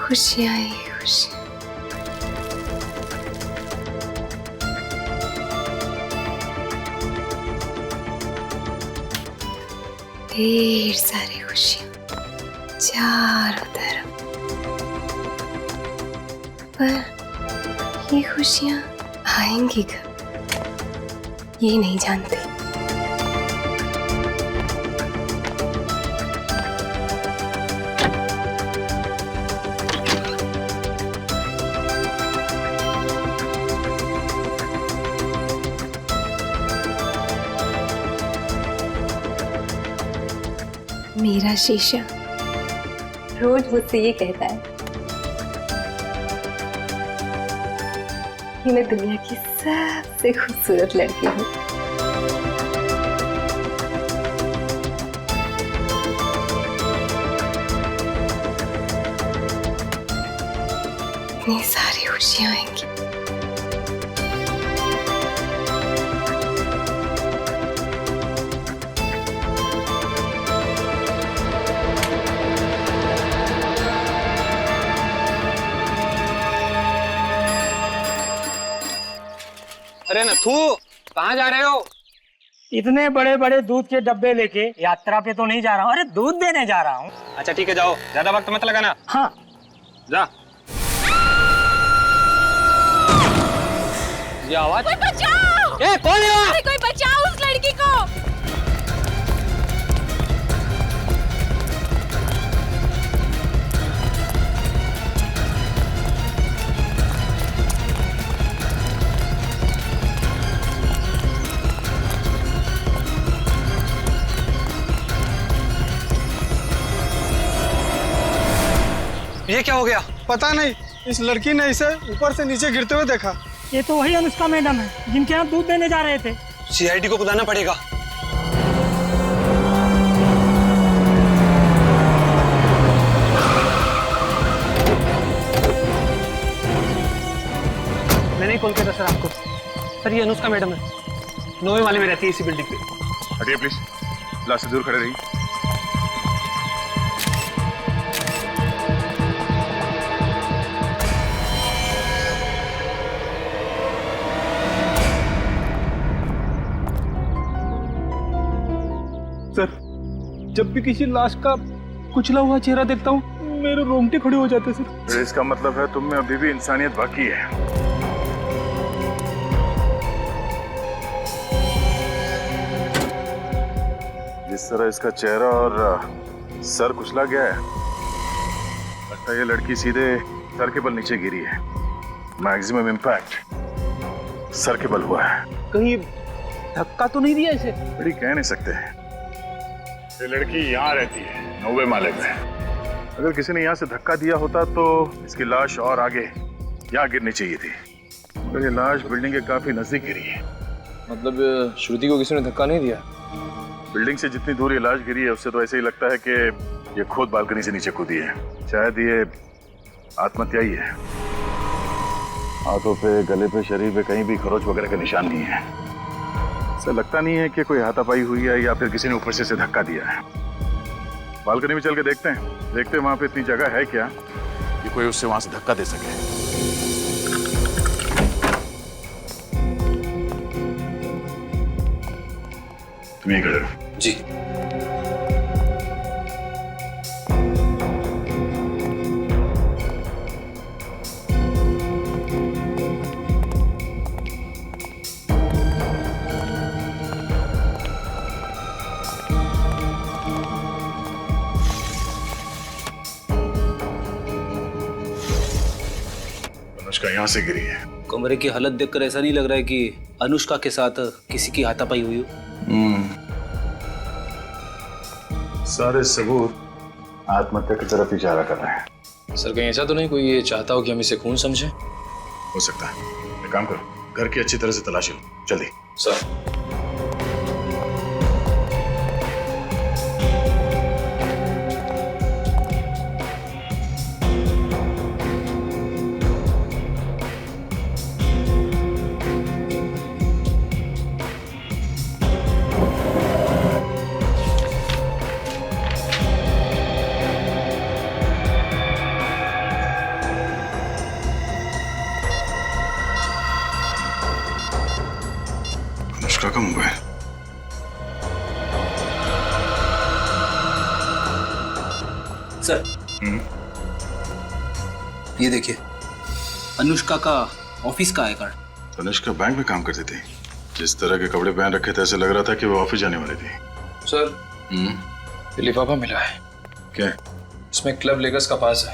खुशियां ही खुशियां। ढेर सारी खुशियां चारों तरफ, पर ये खुशियां आएंगी कब ये नहीं जानती। मेरा शीशा रोज मुझसे ये कहता है कि मैं दुनिया की सबसे खूबसूरत लड़की हूँ। इतनी सारी खुशियां आएंगी। अरे नथु, कहाँ जा रहे हो? इतने बड़े बड़े दूध के डब्बे लेके यात्रा पे तो नहीं जा रहा हूँ, अरे दूध देने जा रहा हूँ। अच्छा ठीक है, जाओ, ज्यादा वक्त मत लगाना। हाँ जा। ये आवाज? कोई बचाओ! ए, कौन है वहाँ? अरे कोई बचाओ उस लड़की को! ये क्या हो गया? पता नहीं, इस लड़की ने इसे ऊपर से नीचे गिरते हुए देखा। ये तो वही अनुष्का मैडम है जिनके यहाँ दूध देने जा रहे थे। सीआईडी को बुलाना पड़ेगा। मैंने ही कॉल किया था सर आपको। सर ये अनुष्का मैडम है, 9वें वाले में रहती है इसी बिल्डिंग पे। हटिए प्लीज, क्लास से दूर खड़े रहिए। सर, जब भी किसी लाश का कुचला हुआ चेहरा देखता हूँ मेरे रोंगटे खड़े हो जाते सर। तो इसका मतलब है तुम में अभी भी इंसानियत बाकी है। जिस तरह इसका चेहरा और सर कुचला गया है, लगता है ये लड़की सीधे सर के बल नीचे गिरी है। मैक्सिमम इम्पैक्ट सर के बल हुआ है। कहीं धक्का तो नहीं दिया इसे? बड़ी कह नहीं सकते। ये लड़की यहाँ रहती है 9वें माले में। अगर किसी ने यहाँ से धक्का दिया होता तो इसकी लाश और आगे यहाँ गिरनी चाहिए थी, मगर ये लाश बिल्डिंग के काफी नजदीक गिरी है। मतलब श्रुति को किसी ने धक्का नहीं दिया? बिल्डिंग से जितनी दूर ये लाश गिरी है उससे तो ऐसे ही लगता है कि ये खुद बालकनी से नीचे कूदी है। शायद ये आत्महत्या ही है। हाथों पे, गले पे, शरीर पे कहीं भी खरोच वगैरह का निशान नहीं है। ऐसा लगता नहीं है कि कोई हाथापाई हुई है या फिर किसी ने ऊपर से इसे धक्का दिया है। बालकनी में चल के देखते हैं वहां पे इतनी जगह है क्या कि कोई उससे वहां से धक्का दे सके। तुम यहीं खड़े रहो। जी। अनुष्का यहाँ से गिरी है। कमरे की हालत देखकर ऐसा नहीं लग रहा है कि अनुष्का के साथ किसी की हाथापाई हुई हो। सारे सबूत आत्महत्या की तरफ इशारा कर रहे हैं। सर कहीं ऐसा तो नहीं कोई ये चाहता हो कि हम इसे खून समझे? हो सकता है। एक काम करो, घर की अच्छी तरह से तलाशी लो, जल्दी। सर सर, ये देखिए, अनुष्का का ऑफिस का आई कार्ड। अनुष्का बैंक में काम करती थी। जिस तरह के कपड़े पहन रखे थे ऐसे लग रहा था कि वो ऑफिस जाने वाली थी। सर, ये लिफाफा मिला है। क्या? इसमें क्लब लेगस का पास है।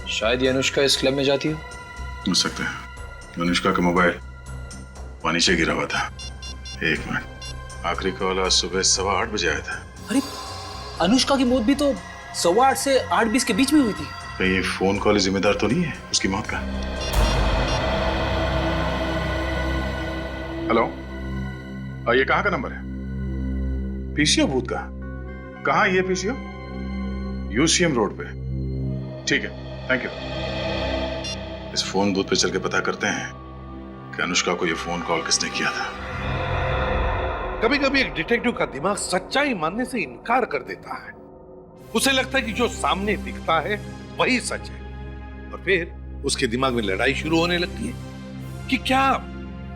शायद ये अनुष्का इस क्लब में जाती हो सकता है। अनुष्का का मोबाइल वहाँ नीचे गिरा हुआ था। एक मिनट, आखिरी कॉल आज सुबह 8:15 बजे आया था। अरे, अनुष्का की मौत भी तो 8:15 से 8:20 के बीच में हुई थी। कहीं ये फोन कॉल जिम्मेदार तो नहीं है उसकी मौत का? हेलो, ये कहाँ का नंबर है? पीसीओ बूथ का? कहाँ ये पीसीओ? यूसीएम रोड पे। ठीक है, थैंक यू। इस फोन बूथ पे चल के पता करते हैं कि अनुष्का को ये फोन कॉल किसने किया था। कभी कभी एक डिटेक्टिव का दिमाग सच्चाई मानने से इनकार कर देता है। उसे लगता है कि जो सामने दिखता है वही सच है, और फिर उसके दिमाग में लड़ाई शुरू होने लगती है कि क्या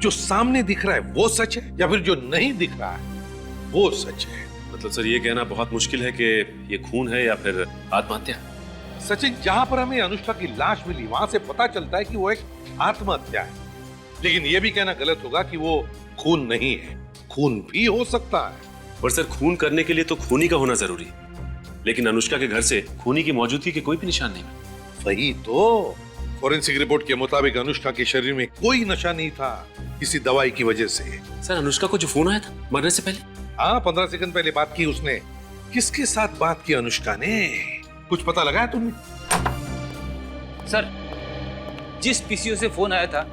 जो सामने दिख रहा है वो सच है या फिर जो नहीं दिख रहा है वो सच है। मतलब सर, ये कहना बहुत मुश्किल है कि ये खून है या फिर आत्महत्या। सचिन, जहां पर हमें अनुष्का की लाश मिली वहां से पता चलता है कि वो एक आत्महत्या है, लेकिन यह भी कहना गलत होगा कि वो खून नहीं है। खून भी हो सकता है। पर सर, खून करने के लिए तो खूनी का होना जरूरी, लेकिन अनुष्का के घर से खूनी की मौजूदगी के कोई भी निशान नहीं। वही तो, फॉरेंसिक रिपोर्ट के मुताबिक अनुष्का के शरीर में कोई नशा नहीं था, किसी दवाई की वजह से। सर, अनुष्का को जो फोन आया था मरने से पहले? हाँ, 15 सेकंड पहले बात की उसने। किसके साथ बात की अनुष्का ने? कुछ पता लगा है तुमने? सर, जिस पीसीओ से फोन आया था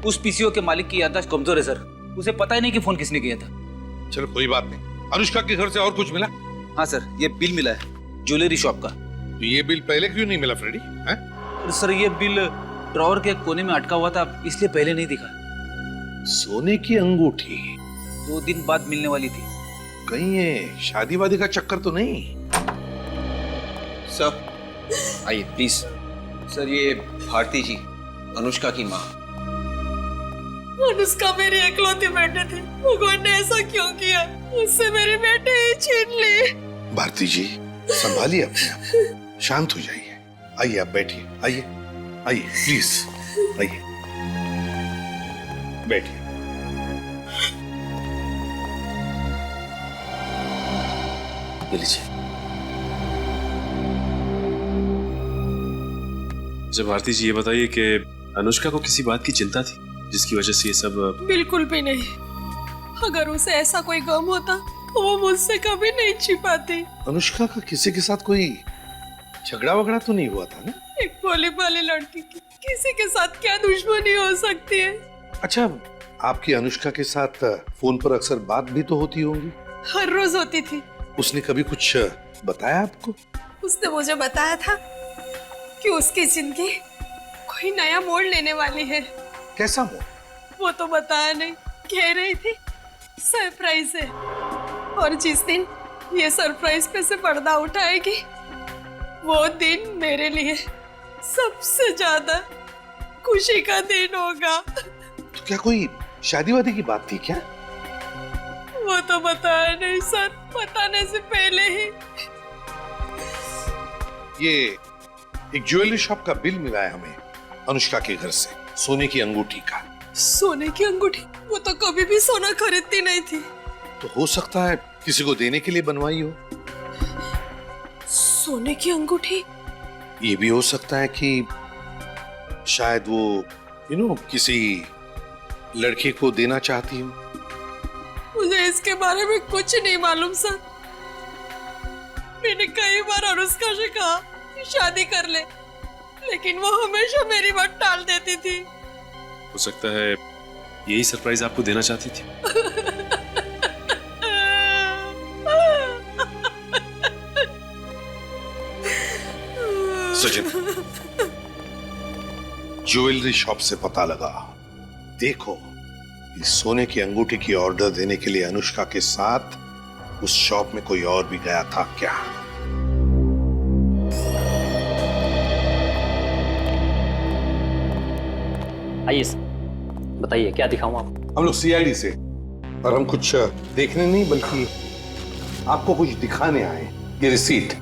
उस पीसीओ के मालिक की याददाश्त कमजोर है सर। उसे पता ही नहीं कि फोन किसने किया था। चलो कोई बात नहीं। अनुष्का के घर से और कुछ मिला? हाँ सर, ये बिल मिला है ज्वेलरी शॉप का। तो ये बिल पहले क्यों नहीं मिला फ्रेडी? सर, ये बिल ड्रॉअर के कोने में अटका हुआ था, इसलिए पहले नहीं दिखा। सोने की अंगूठी 2 दिन बाद मिलने वाली थी। कहीं ये शादी वादी का चक्कर तो नहीं? सर, आइए प्लीज। सर, ये भारती जी, अनुष्का की माँ। अनुष्का मेरी इकलौती बेटे थी। भगवान ने ऐसा क्यों किया? उससे मेरे बेटे ही छीन लिए। भारती जी, संभालिए अपने आप को, शांत हो जाइए। आइए, आप बैठिए। आइए आइए प्लीज, आइए बैठिए। ये लीजिए। जब भारती जी, ये बताइए कि अनुष्का को किसी बात की चिंता थी जिसकी वजह से ये सब? बिल्कुल भी नहीं। अगर उसे ऐसा कोई गम होता तो वो मुझसे कभी नहीं छिपाती। अनुष्का का किसी के साथ कोई झगड़ा वगड़ा तो नहीं हुआ था ना? एक भोली भाली लड़की की किसी के साथ क्या दुश्मनी हो सकती है? अच्छा, आपकी अनुष्का के साथ फोन पर अक्सर बात भी तो होती होंगी? हर रोज होती थी। उसने कभी कुछ बताया आपको? उसने मुझे बताया था कि उसकी जिंदगी कोई नया मोड़ लेने वाली है। कैसा मोड़? वो तो बताया नहीं, कह रही थी सरप्राइज है, और जिस दिन ये सरप्राइज पे से पर्दा उठाएगी वो दिन मेरे लिए सबसे ज्यादा खुशी का दिन होगा। तो क्या कोई शादी वादी की बात थी क्या? वो तो बताया नहीं सर, बताने से पहले ही। ये एक ज्वेलरी शॉप का बिल मिला है हमें अनुष्का के घर से, सोने की अंगूठी का। सोने की अंगूठी? वो तो कभी भी सोना खरीदती नहीं थी। तो हो सकता है किसी को देने के लिए बनवाई हो। सोने की अंगूठी? ये भी हो सकता है कि शायद वो किसी लड़के को देना चाहती हो। मुझे इसके बारे में कुछ नहीं मालूम सर। मैंने कई बार अनुष्का से कहा कि शादी कर ले, लेकिन वो हमेशा मेरी बात टाल देती थी। हो सकता है यही सरप्राइज आपको देना चाहती थी। सचिन, ज्वेलरी शॉप से पता लगा। देखो, इस सोने की अंगूठी की ऑर्डर देने के लिए अनुष्का के साथ उस शॉप में कोई और भी गया था क्या? आइए सर, बताइए क्या दिखाऊं आपको? हम लोग सीआईडी से, और हम कुछ देखने नहीं बल्कि आपको कुछ दिखाने आए। ये रिसीट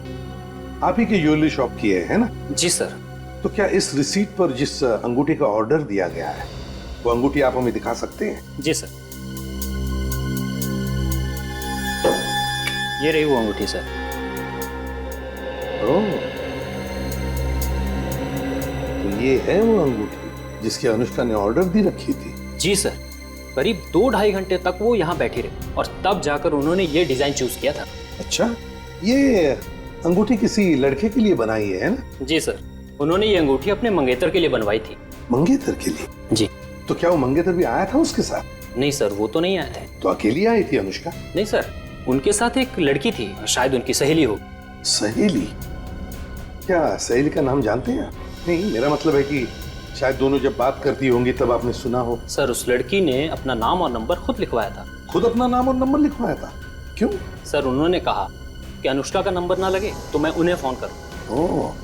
आप ही की ज्वेलरी शॉप की है ना? जी सर। तो क्या इस रिसीट पर जिस अंगूठी का ऑर्डर दिया गया है वो अंगूठी आप हमें दिखा सकते हैं? जी सर। ये रही वो अंगूठी सर। ओह, तो ये है वो अंगूठी जिसकी अनुष्का ने ऑर्डर दी रखी थी? जी सर। करीब 2-2.5 घंटे तक वो यहाँ बैठी रही और तब जाकर उन्होंने ये डिजाइन चूज किया था। अच्छा, ये अंगूठी किसी लड़के के लिए बनाई है ना? जी सर। उन्होंने ये अंगूठी अपने मंगेतर के लिए बनवाई थी। मंगेतर के लिए? जी। तो क्या वो मंगेतर भी आया था उसके साथ? नहीं सर, वो तो नहीं आए थे। तो अकेली आई थी अनुष्का? नहीं सर, उनके साथ एक लड़की थी, शायद उनकी सहेली हो। सहेली? क्या सहेली का नाम जानते हैं? नहीं, मेरा मतलब है कि शायद दोनों जब बात करती होंगी तब आपने सुना हो। सर, उस लड़की ने अपना नाम और नंबर खुद लिखवाया था। खुद अपना नाम और नंबर लिखवाया था? क्यों? सर, उन्होंने कहा कि अनुष्का का नंबर ना लगे तो मैं उन्हें फोन करूं। ओह,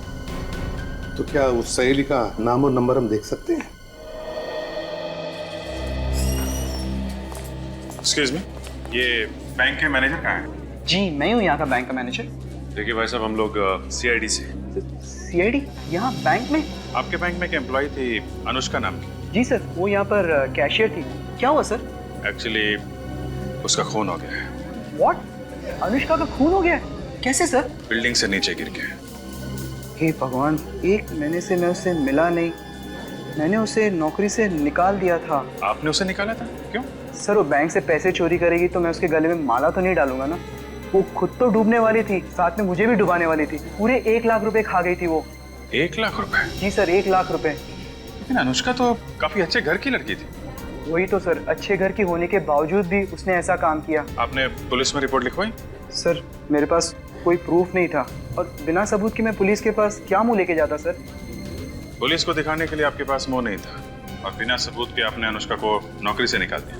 तो क्या उस सहेली का नाम और नंबर हम देख सकते हैं? एक्सक्यूज मी, ये बैंक के मैनेजर कहाँ है? जी मैं हूँ यहाँ का बैंक का मैनेजर। देखिए भाई साहब, हम लोग सीआईडी से। सीआईडी यहाँ बैंक में? आपके बैंक में एक एम्प्लॉय थी अनुष्का नाम की। जी सर, वो यहाँ पर कैशियर थी। क्या हुआ सर? एक्चुअली उसका खून हो गया है। व्हाट? अनुष्का का खून हो गया? कैसे सर? बिल्डिंग से नीचे गिर के। हे भगवान, 1 महीने से मैं उससे मिला नहीं। मैंने उसे नौकरी से निकाल दिया था। आपने उसे निकाला था? क्यों? सर, वो बैंक से पैसे चोरी करेगी तो मैं उसके गले में माला तो नहीं डालूंगा ना। वो खुद तो डूबने वाली थी, साथ में मुझे भी डुबाने वाली थी। पूरे 1 लाख रुपए खा गई थी वो। 1 लाख रुपए? जी सर, 1 लाख रुपए। लेकिन अनुष्का तो काफी अच्छे घर की लड़की थी। वही तो सर, अच्छे घर की होने के बावजूद भी उसने ऐसा काम किया। आपने पुलिस में रिपोर्ट लिखवाई? सर, मेरे पास कोई प्रूफ नहीं था और बिना सबूत के मैं पुलिस के पास क्या मुंह लेके जाता सर? पुलिस को दिखाने के लिए आपके पास मुंह नहीं था और बिना सबूत के आपने अनुष्का को नौकरी से निकाल दिया।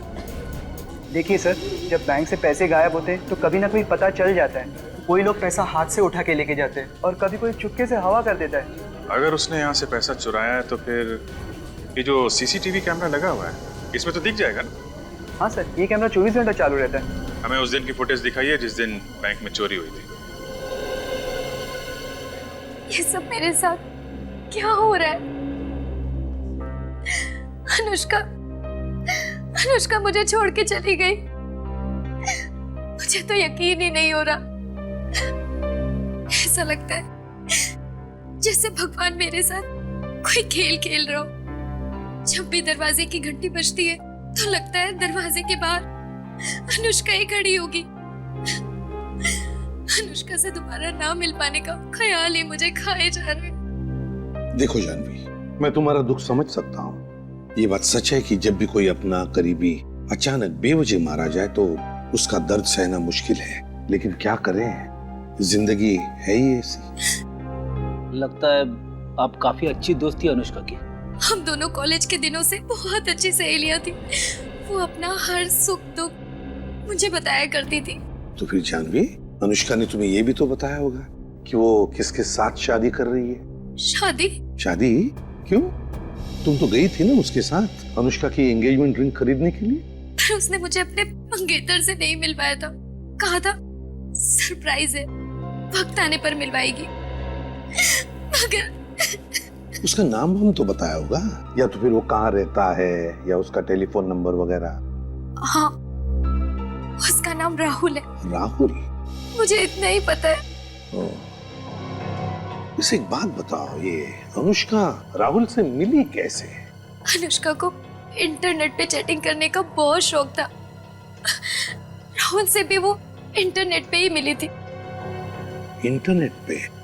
देखिए सर, जब बैंक से पैसे गायब होते हैं तो कभी ना कभी पता चल जाता है। कोई लोग पैसा हाथ से उठा के लेके जाते हैं और कभी कोई चुपके से हवा कर देता है। अगर उसने यहाँ से पैसा चुराया है तो फिर ये जो सीसीटीवी कैमरा लगा हुआ है इसमें तो दिख जाएगा ना? हाँ सर, ये कैमरा 24 घंटा चालू रहता है। हमें उस दिन की फुटेज दिखाइए जिस दिन बैंक में चोरी हुई थी। ये सब मेरे साथ क्या हो रहा है? अनुष्का मुझे छोड़ के चली गई। मुझे तो यकीन ही नहीं हो रहा। ऐसा लगता है जैसे भगवान मेरे साथ कोई खेल खेल रहा हो। जब भी दरवाजे की घंटी बजती है तो लगता है दरवाजे के बाहर अनुष्का ही खड़ी होगी। अनुष्का से दोबारा ना मिल पाने का ख्याल ही मुझे खाए जा रहे हैं। देखो जानवी, मैं तुम्हारा दुख समझ सकता हूँ। ये बात सच है कि जब भी कोई अपना करीबी अचानक बेवजह मारा जाए तो उसका दर्द सहना मुश्किल है, लेकिन क्या करें, जिंदगी है ही ऐसी। लगता है आप काफी अच्छी दोस्त थी अनुष्का की। हम दोनों कॉलेज के दिनों से बहुत अच्छी सहेलियां थी। वो अपना हर सुख दुख मुझे बताया करती थी। तो फिर जानवी, अनुष्का ने तुम्हें ये भी तो बताया होगा कि वो किसके साथ शादी कर रही है? शादी? शादी? क्यों? तुम तो गई थी ना उसके साथ अनुष्का की एंगेजमेंट रिंग खरीदने के लिए। पर उसने मुझे अपने मंगेतर से नहीं मिलवाया था। कहा था सरप्राइज है, वक्त आने पर मिलवाएगी। मगर उसका नाम हम तो बताया होगा, या तो फिर वो कहाँ रहता है या उसका टेलीफोन नंबर वगैरह। हाँ, उसका नाम राहुल है। राहुल? मुझे इतना ही पता है। इसे एक बात बताओ, ये अनुष्का राहुल से मिली कैसे? अनुष्का को इंटरनेट पे चैटिंग करने का बहुत शौक था। राहुल से भी वो इंटरनेट पे ही मिली थी। इंटरनेट पे?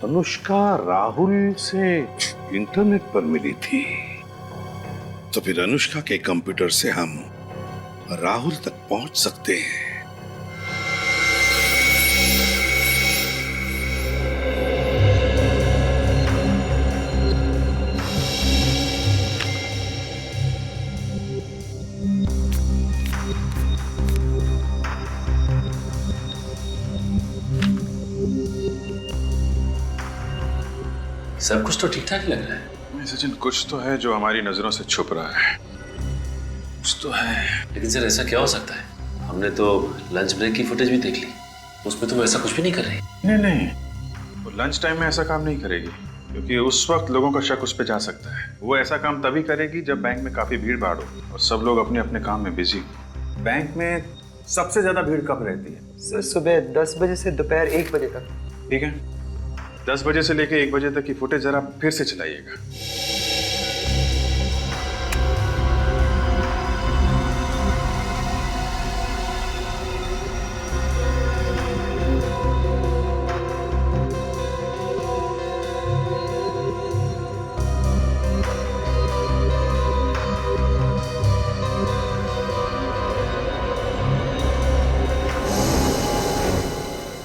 अनुष्का राहुल से इंटरनेट पर मिली थी? तो फिर अनुष्का के कंप्यूटर से हम राहुल तक पहुंच सकते हैं। सब कुछ तो ठीक ठाक लग रहा है। सचिन, कुछ तो है जो हमारी नजरों से छुप रहा है। कुछ तो है। लेकिन सर ऐसा क्या हो सकता है? हमने तो लंच ब्रेक की फुटेज भी देख ली। उसमें तुम ऐसा कुछ भी नहीं कर रही? नहीं नहीं, वो लंच टाइम में ऐसा काम नहीं करेगी, क्योंकि उस वक्त लोगों का शक उस पर जा सकता है। वो ऐसा काम तभी करेगी जब बैंक में काफी भीड़ भाड़ हो और सब लोग अपने अपने काम में बिजी हो। बैंक में सबसे ज्यादा भीड़ कब रहती है? सर सुबह 10 बजे से दोपहर 1 बजे तक। ठीक है, 10 बजे से लेके 1 बजे तक की फुटेज जरा फिर से चलाइएगा।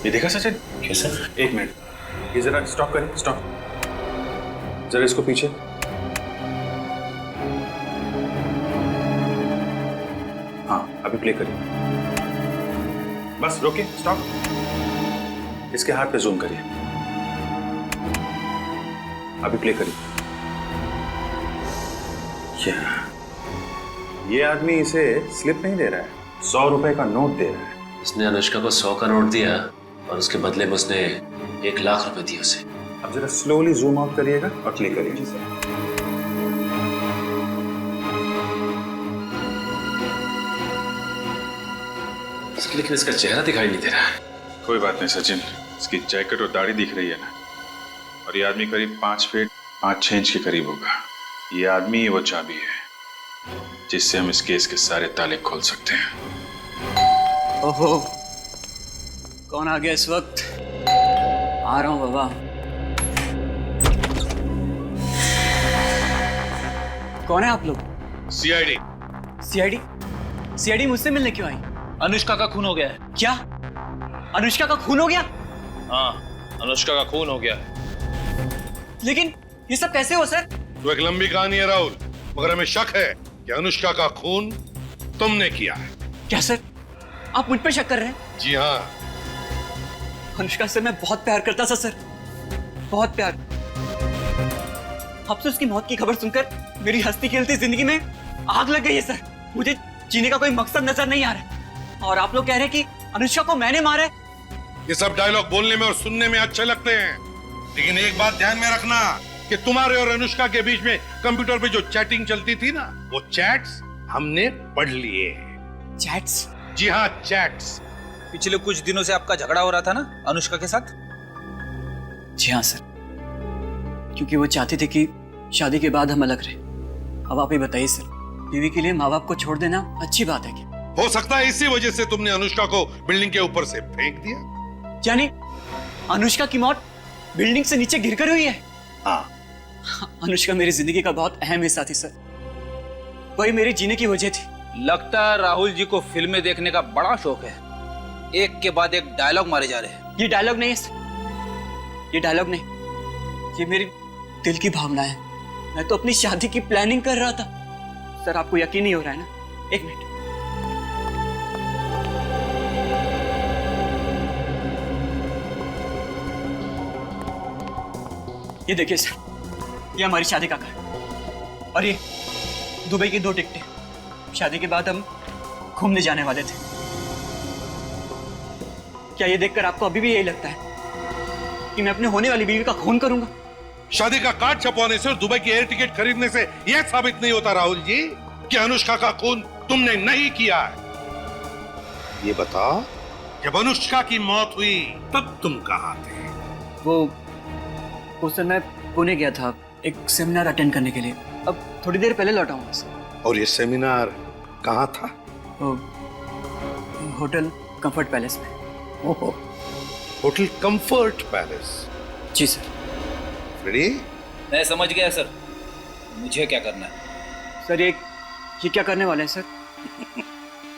ये देखा सचिन? कैसा? 1 मिनट, ये जरा स्टॉप करें, स्टॉप। जरा इसको पीछे। हाँ, अभी प्ले करिए। बस रोके, स्टॉप। इसके हाथ पे जूम करिए। अभी प्ले करिए। ये आदमी इसे स्लिप नहीं दे रहा है, 100 रुपए का नोट दे रहा है। उसने अनुष्का को 100 का नोट दिया और उसके बदले में उसने 1 लाख रुपए दिए उसे। अब जरा स्लोली जूम आउट करिएगा और क्लिक करिए। लेकिन इसका चेहरा दिखाई नहीं दे रहा है। कोई बात नहीं सचिन, इसकी जैकेट और दाढ़ी दिख रही है ना, और ये आदमी करीब 5 फीट 5-6 इंच के करीब होगा। ये आदमी ही वो चाबी है जिससे हम इस केस के सारे ताले खोल सकते हैं। ओहो, कौन आ गया इस वक्त? आ रहा हूँ बाबा। कौन है आप लोग? सीआईडी। सीआईडी? सीआईडी मुझसे मिलने क्यों आई? अनुष्का का खून हो गया है। क्या? अनुष्का का खून हो गया? हाँ, अनुष्का का खून हो गया है। लेकिन ये सब कैसे हो सर? तो एक लंबी कहानी है राहुल, मगर हमें शक है कि अनुष्का का खून तुमने किया है। क्या सर, आप मुझ पर शक कर रहे हैं? जी हाँ। अनुष्का से मैं बहुत प्यार करता था सर, बहुत प्यार। अब से उसकी मौत की खबर सुनकर मेरी हंसती खेलती जिंदगी में आग लग गई है सर। मुझे जीने का कोई मकसद नजर नहीं आ रहा है। और आप लोग कह रहे हैं कि अनुष्का को मैंने मारा है। ये सब डायलॉग बोलने में और सुनने में अच्छे लगते हैं, लेकिन एक बात ध्यान में रखना कि तुम्हारे और अनुष्का के बीच में कंप्यूटर पे जो चैटिंग चलती थी ना, वो चैट्स हमने पढ़ लिए। चैट्स? जी हाँ, चैट्स। पिछले कुछ दिनों से आपका झगड़ा हो रहा था ना अनुष्का के साथ? जी हाँ सर, क्योंकि वो चाहती थी कि शादी के बाद हम अलग रहे। अब आप ही बताइए सर, बीवी के लिए माँ बाप को छोड़ देना अच्छी बात है क्या? हो सकता है इसी वजह से तुमने अनुष्का को बिल्डिंग के ऊपर से फेंक दिया। यानी अनुष्का की मौत बिल्डिंग से नीचे गिरकर हुई है? हाँ। अनुष्का मेरी जिंदगी का बहुत अहम हिस्सा थी सर, वही मेरे जीने की वजह थी। लगता है राहुल जी को फिल्में देखने का बड़ा शौक है। एक के बाद एक डायलॉग मारे जा रहे हैं। ये डायलॉग नहीं है सर, ये डायलॉग नहीं, ये मेरी दिल की भावना है। मैं तो अपनी शादी की प्लानिंग कर रहा था सर। आपको यकीन नहीं हो रहा है ना? एक मिनट। ये देखिए सर, ये हमारी शादी का घर, और ये दुबई की 2 टिकटें। शादी के बाद हम घूमने जाने वाले थे। क्या ये देखकर आपको अभी भी यही लगता है कि मैं अपने होने वाली बीवी का खून करूंगा? शादी का कार्ड छपवाने से और दुबई की एयर टिकट खरीदने से यह साबित नहीं होता राहुल जी कि अनुष्का का खून तुमने नहीं किया है। ये बताओ, जब अनुष्का की मौत हुई तब तुम कहाँ थे? वो सर, मैं पुणे गया था एक सेमिनार अटेंड करने के लिए। अब थोड़ी देर पहले लौटा हूँ सर। और ये सेमिनार कहाँ था? होटल कंफर्ट पैलेस में। ओहो, होटल कंफर्ट पैलेस। जी सर। रेडी? मैं समझ गया सर, मुझे क्या करना है? सर ये क्या करने वाले हैं सर?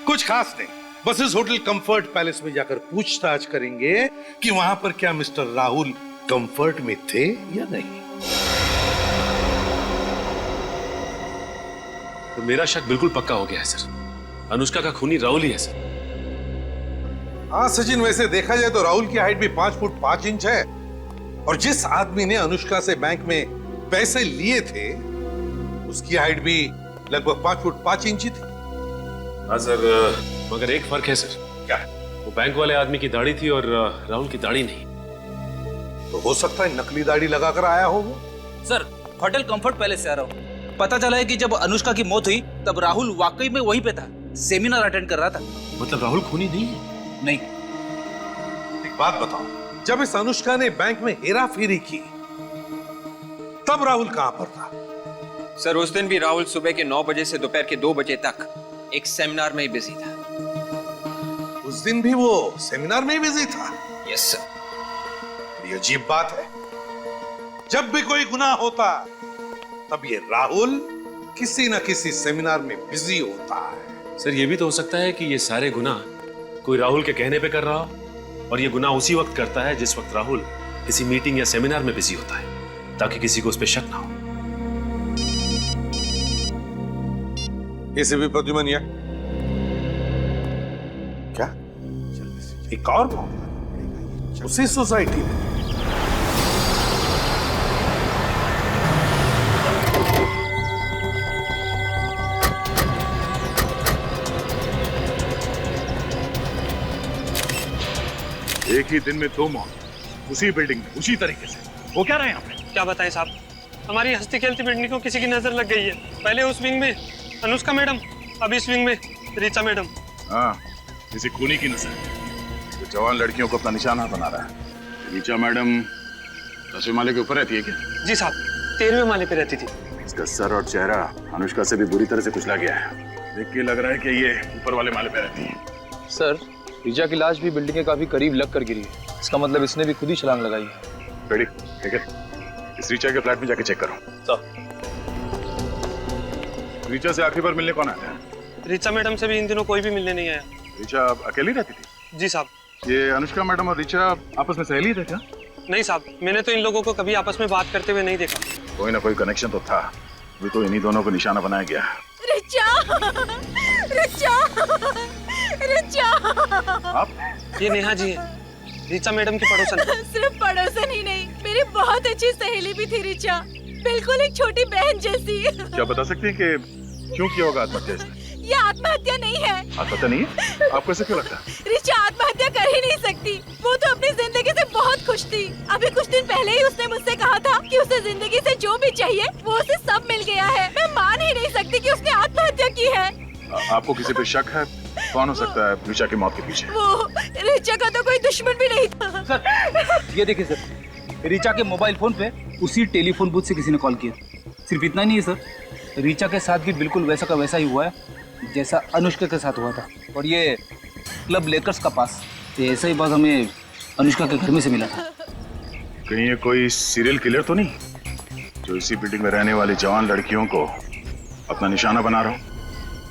कुछ खास नहीं, बस इस होटल कंफर्ट पैलेस में जाकर पूछताछ करेंगे कि वहां पर क्या मिस्टर राहुल कंफर्ट में थे या नहीं। तो मेरा शक बिल्कुल पक्का हो गया है सर, अनुष्का का खूनी राहुल ही है सर। हाँ सचिन, वैसे देखा जाए तो राहुल की हाइट भी 5 फुट 5 इंच है, और जिस आदमी ने अनुष्का से बैंक में पैसे लिए थे उसकी हाइट भी लगभग 5 फुट 5 इंच थी। हाँ सर, मगर एक फर्क है सर। क्या? वो बैंक वाले आदमी की दाढ़ी थी और राहुल की दाढ़ी नहीं। तो हो सकता है नकली दाढ़ी लगाकर आया हो वो। सर होटल कंफर्ट पैलेस से आ रहा हूँ। पता चला है कि जब अनुष्का की मौत हुई तब राहुल वाकई में वहीं पे था, सेमिनार अटेंड कर रहा था। मतलब राहुल खूनी नहीं है? नहीं। एक बात बताओ, जब इस अनुष्का ने बैंक में हेरा फेरी की तब राहुल कहां पर था? सर उस दिन भी राहुल सुबह के 9 बजे से दोपहर के 2 बजे तक एक सेमिनार में ही बिजी था। उस दिन भी वो सेमिनार में ही बिजी था? Yes sir. ये अजीब बात है, जब भी कोई गुनाह होता तब ये राहुल किसी न किसी सेमिनार में बिजी होता है। सर ये भी तो हो सकता है कि ये सारे गुनाह कोई राहुल के कहने पे कर रहा हो और ये गुनाह उसी वक्त करता है जिस वक्त राहुल किसी मीटिंग या सेमिनार में बिजी होता है, ताकि किसी को उस पर शक ना हो। इसे भी प्रद्युमन या क्या एक और उसी सोसाइटी में? एक ही दिन में 2 मौत, उसी बिल्डिंग में, उसी तरीके से। वो क्या रहे हैं यहाँ पे? क्या बताएं साहब, हमारी हंसती खेलती बिल्डिंग को किसी की नजर लग गई है। पहले उस विंग में अनुष्का मैडम, अब इस विंग में ऋचा मैडम। हाँ, किसी खूनी की नजर। तो जवान लड़कियों को अपना निशाना बना रहा है। ऋचा मैडम 10वें माले के ऊपर रहती है क्या? जी साहब, 13वें माले पे रहती थी। इसका सर और चेहरा अनुष्का से भी बुरी तरह से कुचला गया है। देख के लग रहा है कि ये ऊपर वाले माले पे रहती है। सर ऋचा की लाश भी बिल्डिंग के काफी करीब लग कर गिरी है। इसका मतलब इसने भी खुद ही छलांग लगाई है। रेडी, ठीक है। इस ऋचा के फ्लैट में जाके चेक करो। ऋचा से आखिरी बार मिलने कौन आया था? ऋचा मैडम से भी इन दिनों कोई भी मिलने नहीं आया। ऋचा अकेली रहती थी? जी साहब। ये अनुष्का मैडम और ऋचा आपस में सहेली थे क्या? नहीं साहब, मैंने तो इन लोगों को कभी आपस में बात करते हुए नहीं देखा। कोई ना कोई कनेक्शन तो था, वो तो इन्हीं दोनों को निशाना बनाया गया। रिचा, रिचा, रिचा। आप? ये नेहा जी है, ऋचा मैडम की पड़ोसन। सिर्फ पड़ोसन ही नहीं, मेरी बहुत अच्छी सहेली भी थी रिचा, बिल्कुल एक छोटी बहन जैसी। क्या बता सकते हैं कि क्यों किया होगा आत्महत्या इसने? ये आत्महत्या नहीं है। आत्महत्या नहीं है? आपको ऐसा क्यों लगता है? रिचा आत्महत्या कर ही नहीं सकती, वो तो अपनी जिंदगी से बहुत खुश थी। अभी कुछ दिन पहले ही उसने मुझसे कहा था कि उसे जिंदगी से जो भी चाहिए वो उसे सब मिल गया है। मैं मान ही नहीं सकती कि उसने आत्महत्या की है। आपको किसी पे शक है? कौन हो सकता है ऋचा की मौत के पीछे? वो ऋचा का तो कोई दुश्मन भी नहीं था। सर ये देखिए सर, ऋचा के मोबाइल फोन पे उसी टेलीफोन बूथ से किसी ने कॉल किया। सिर्फ इतना नहीं है सर, ऋचा के साथ भी बिल्कुल वैसा का वैसा ही हुआ है जैसा अनुष्का के साथ हुआ था। और ये क्लब लेकर्स का पास, ये ऐसा ही बात हमें अनुष्का के घर में से मिला था। कहीं ये कोई सीरियल किलर तो नहीं जो इसी बिल्डिंग में रहने वाली जवान लड़कियों को अपना निशाना बना रहा हो?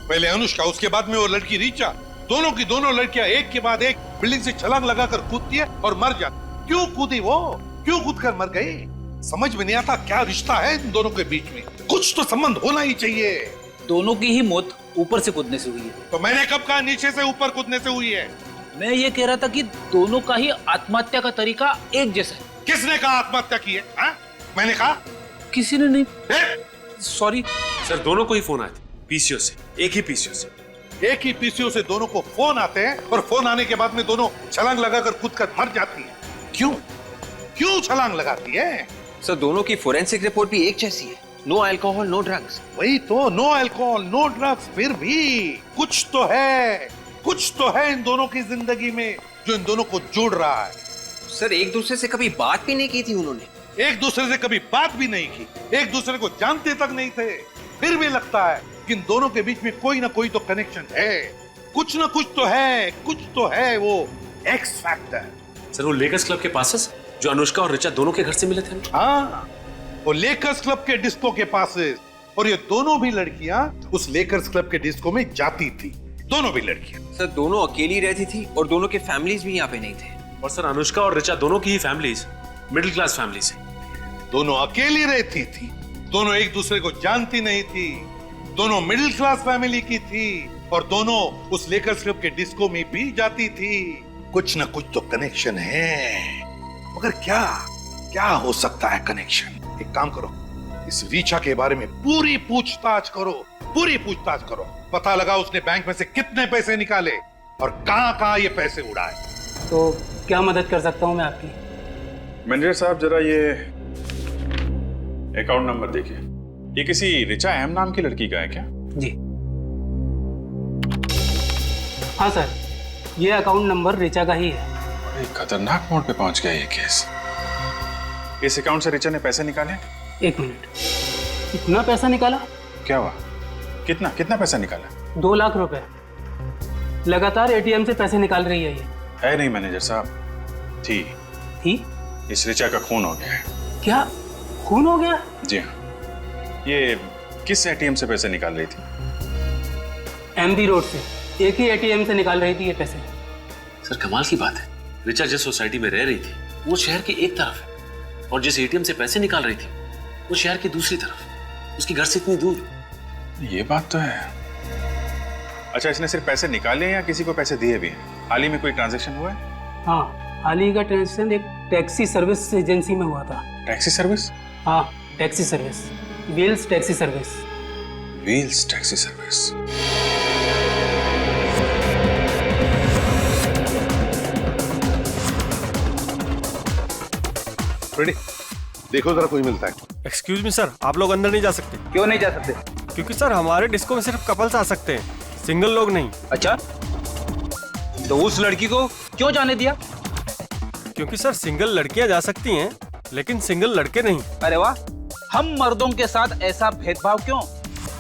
पहले अनुष्का, उसके बाद में वो लड़की ऋचा, दोनों की दोनों लड़कियां एक के बाद एक बिल्डिंग से छलांग लगाकर कूदती है और मर जाती। क्यों कूदी वो? क्यों कूदकर मर गई? समझ में नहीं आता क्या रिश्ता है इन दोनों के बीच में। कुछ तो संबंध होना ही चाहिए। दोनों की ही मौत ऊपर से कूदने से हुई है। तो मैंने कब कहा नीचे से ऊपर कूदने से हुई है? मैं ये कह रहा था कि दोनों का ही आत्महत्या का तरीका एक जैसा है। किसने कहा आत्महत्या की है? हा? मैंने कहा? किसी ने नहीं। सॉरी सर, दोनों को ही फोन आए थे पीसीओ से, एक ही पीसीओ से। एक ही पीसीओ से दोनों को फोन आते हैं और फोन आने के बाद में दोनों छलांग लगाकर कूदकर मर जाती है। क्यों? क्यों छलांग लगाती है? सर दोनों की फोरेंसिक रिपोर्ट भी एक जैसी है, नो अल्कोहल नो ड्रग्स। वही तो, नो अल्कोहल नो ड्रग्स। फिर भी कुछ तो है, कुछ तो है इन दोनों की जिंदगी में जो इन दोनों को जोड़ रहा है। सर एक दूसरे से कभी बात भी नहीं की थी उन्होंने, एक दूसरे से कभी बात भी नहीं की, एक दूसरे को जानते तक नहीं थे। फिर भी लगता है कि इन दोनों के बीच में कोई ना कोई तो कनेक्शन है, कुछ ना कुछ तो है, कुछ तो है वो एक्स फैक्टर। सर वो लेकर्स क्लब के पासेस जो अनुष्का और ऋचा दोनों के घर से मिले थे। हाँ, वो लेकर्स क्लब के डिस्को के पासेस। और ये दोनों भी लड़कियां उस लेकर्स क्लब के डिस्को में जाती थी, दोनों भी लड़कियां। सर दोनों अकेली रहती थी और दोनों के फैमिलीज भी यहाँ पे नहीं थे। और सर अनुष्का और ऋचा दोनों की ही फैमिलीज मिडिल क्लास फैमिलीज है। दोनों अकेली रहती थी, दोनों एक दूसरे को जानती नहीं थी, दोनों मिडिल क्लास फैमिली की थी और दोनों उस लेकर्स क्लब के डिस्को में भी जाती थी। कुछ ना कुछ तो कनेक्शन है, मगर क्या क्या हो सकता है कनेक्शन? एक काम करो, इस ऋचा के बारे में पूरी पूछताछ करो, पूरी पूछताछ करो। पता लगा उसने बैंक में से कितने पैसे निकाले, और कहां ये पैसे उड़ाए। तो क्या मदद कर सकता हूँ मैं आपकी? मैनेजर साहब जरा ये अकाउंट नंबर देखिए। ये किसी रिचा एम नाम की लड़की का है क्या? जी हाँ सर, ये अकाउंट नंबर रिचा का ही है। एक खतरनाक मोड़ पे पहुंच गया ये केस। इस अकाउंट से रिचा ने पैसे निकाले? 1 मिनट, इतना पैसा निकाला? क्या हुआ? कितना कितना पैसा निकाला? 2 लाख रुपए। लगातार एटीएम से पैसे निकाल रही है ये। है नहीं मैनेजर साहब, थी इस रिचा का खून हो गया है। क्या खून हो गया? जी हाँ। ये किस एटीएम से पैसे निकाल रही थी? एमबी रोड से, एक ही एटीएम से निकाल रही थी ये पैसे। सर कमाल की बात है, रिचा जिस सोसाइटी में रह रही थी वो शहर के एक तरफ है, और जिस एटीएम से पैसे निकाल रही थी वो शहर की दूसरी तरफ, उसके घर से इतनी दूर। ये बात तो है। अच्छा, इसने सिर्फ पैसे निकाले या किसी को पैसे दिए भी हैं? हाल ही में कोई ट्रांजैक्शन हुआ है? हाँ, हाल ही का ट्रांजेक्शन एक टैक्सी सर्विस एजेंसी में हुआ था। Taxi service? हाँ, taxi service, wheels taxi service. Wheels taxi service. Ready, देखो जरा कोई मिलता है। एक्सक्यूज मी सर, आप लोग अंदर नहीं जा सकते। क्यों नहीं जा सकते? क्योंकि सर हमारे डिस्को में सिर्फ कपल्स आ सकते हैं, सिंगल लोग नहीं। अच्छा, तो उस लड़की को क्यों जाने दिया? क्योंकि सर सिंगल लड़कियां जा सकती हैं लेकिन सिंगल लड़के नहीं। अरे वाह, हम मर्दों के साथ ऐसा भेदभाव क्यों?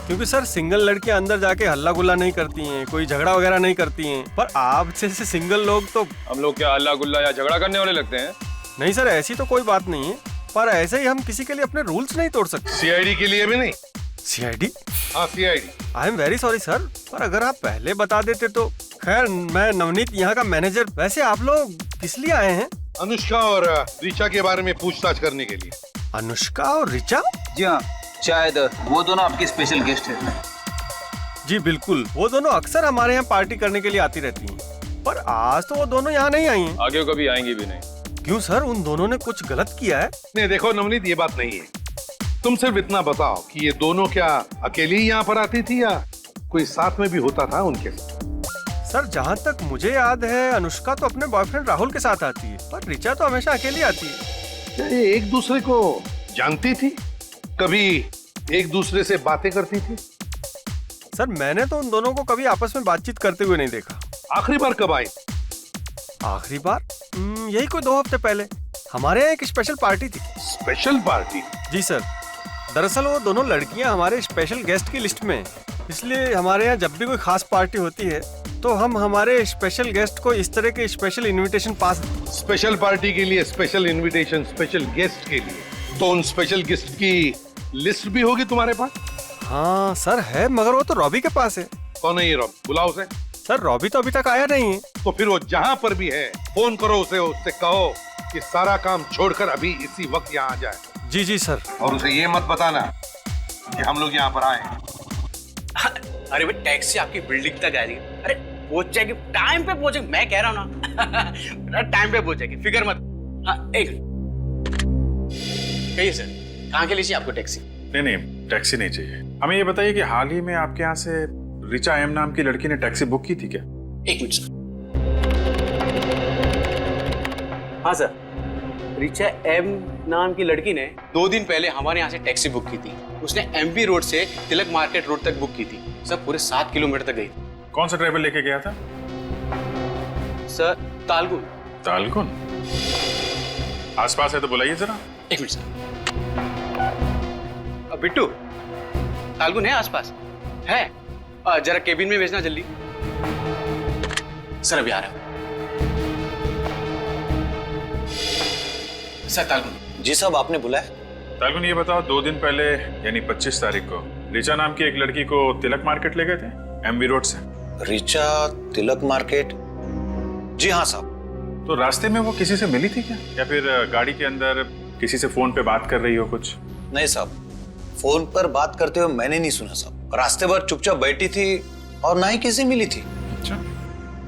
क्योंकि सर सिंगल लड़कियां अंदर जाके हल्ला गुल्ला नहीं करती हैं, कोई झगड़ा वगैरह नहीं करती हैं, पर आप जैसे सिंगल लोग तो। हम लोग क्या हल्ला गुल्ला या झगड़ा करने वाले लगते हैं? नहीं सर, ऐसी तो कोई बात नहीं है, पर ऐसे ही हम किसी के लिए अपने रूल्स नहीं तोड़ सकते। सीआईडी के लिए भी नहीं? सीआईडी? हाँ CID. I am very sorry sir, पर अगर आप पहले बता देते तो। खैर, मैं नवनीत यहाँ का मैनेजर। वैसे आप लोग किस लिए आए हैं? अनुष्का और रिचा के बारे में पूछताछ करने के लिए। अनुष्का और रिचा? जी हाँ, शायद वो दोनों आपके स्पेशल गेस्ट हैं। जी बिल्कुल, वो दोनों अक्सर हमारे यहाँ पार्टी करने के लिए आती रहती हैं, पर आज तो वो दोनों यहाँ नहीं आई हैं। आगे कभी आएंगी भी नहीं। क्यों सर, उन दोनों ने कुछ गलत किया है? नहीं देखो नवनीत, ये बात नहीं है। तुम सिर्फ इतना बताओ कि ये दोनों क्या अकेली ही यहाँ पर आती थी या कोई साथ में भी होता था उनके साथ? सर जहाँ तक मुझे याद है, अनुष्का तो अपने बॉयफ्रेंड राहुल के साथ आती है, पर रिचा तो हमेशा अकेली आती है। क्या ये एक दूसरे को जानती थी? कभी एक दूसरे से बातें करती थी? सर मैंने तो उन दोनों को कभी आपस में बातचीत करते हुए नहीं देखा। आखिरी बार कब आई? आखिरी बार यही कोई 2 हफ्ते पहले। हमारे यहाँ एक स्पेशल पार्टी थी। Special party? जी सर, दरअसल वो दोनों लड़कियां हमारे स्पेशल गेस्ट की लिस्ट में हैं, इसलिए हमारे यहाँ जब भी कोई खास पार्टी होती है तो हम हमारे स्पेशल गेस्ट को इस तरह के स्पेशल इनविटेशन पास। स्पेशल पार्टी के लिए स्पेशल इनविटेशन स्पेशल गेस्ट के लिए, तो उन स्पेशल गेस्ट की लिस्ट भी होगी तुम्हारे पास? हाँ सर है, मगर वो तो रॉबी के पास है। कौन है ये रॉबी? बुलाओ उसे। सर रॉबी तो अभी तक आया नहीं है। तो फिर वो जहाँ पर भी है फोन करो उसे, उससे कहो कि सारा काम छोड़कर अभी इसी वक्त यहाँ आ जाए। जी जी सर। और उसे ये मत बताना कि हम लोग यहाँ पर आए। अरे भाई, टैक्सी आपकी बिल्डिंग तक आ रही है। अरे पहुंच जाएगी, टाइम पे पहुंचेगी, मैं कह रहा हूँ ना। टाइम पे पहुंचेगी, फिक्र मत। हाँ, एक कहिए सर, कहाँ के लिए चाहिए आपको टैक्सी? नहीं, टैक्सी नहीं चाहिए हमें। ये बताइए कि हाल ही में आपके यहाँ से रिचा एम नाम की लड़की ने टैक्सी बुक की थी क्या? 1 मिनट सर। हाँ सर, रिचा एम नाम की लड़की ने 2 दिन पहले हमारे यहाँ से टैक्सी बुक की थी। उसने एमपी रोड से तिलक मार्केट रोड तक बुक की थी। सर पूरे 7 किलोमीटर तक गई थी। कौन सा ड्राइवर लेके गया था? सर तालगुन। तालगुन? आसपास है तो बुलाइए जरा। 1 मिनट सर। बिट्टू, तालगुन है आसपास? है? जरा केबिन में भेजना जल्दी। सर अभी आ रहा हूं। सर तालगुन। जी साहब, आपने बुलाया? तालगुन ये बताओ, 2 दिन पहले यानी 25 तारीख को रिचा नाम की एक लड़की को तिलक मार्केट ले गए थे एमबी रोड से। रिचा तिलक मार्केट? जी हाँ साहब। तो रास्ते में वो किसी से मिली थी क्या, या फिर गाड़ी के अंदर किसी से फोन पे बात कर रही हो कुछ? नहीं साहब, फोन पर बात करते हुए मैंने नहीं सुना साहब। रास्ते पर चुपचाप बैठी थी और ना ही किसी मिली थी। अच्छा,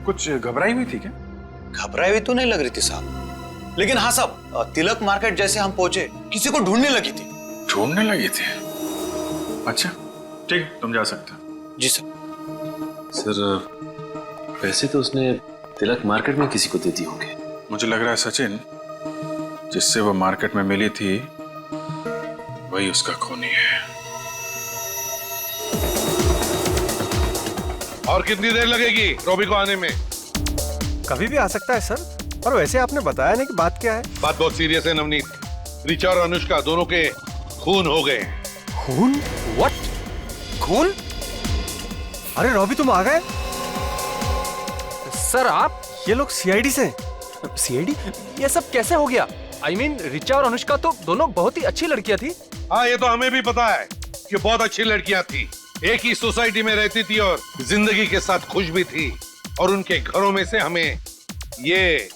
कुछ घबराई हुई थी क्या? घबराई हुई तो नहीं लग रही थी साहब, लेकिन हाँ साहब, तिलक मार्केट जैसे हम पहुंचे किसी को ढूंढने लगी थी। ढूंढने लगी थी? अच्छा ठीक, तुम जा सकते हो। जी सर। सर पैसे तो उसने तिलक मार्केट में किसी को दे दिए होंगे। मुझे लग रहा है सचिन, जिससे वो मार्केट में मिली थी वही उसका खूनी है। और कितनी देर लगेगी रॉबी को आने में? कभी भी आ सकता है सर। और वैसे आपने बताया नहीं कि बात क्या है? बात बहुत सीरियस है नवनीत। रिचा और अनुष्का दोनों के खून हो गए। खून? व्हाट? खून? अरे रॉबी तुम आ गए? सर आप? ये लोग सीआईडी से? सीआईडी? ये सब कैसे हो गया? I mean, रिचा और अनुष्का तो दोनों बहुत ही अच्छी लड़कियां थी। हाँ, ये तो हमें भी पता है कि बहुत अच्छी लड़कियां थी, एक ही सोसाइटी में रहती थी और जिंदगी के साथ खुश भी थी। और उनके घरों में से हमें ये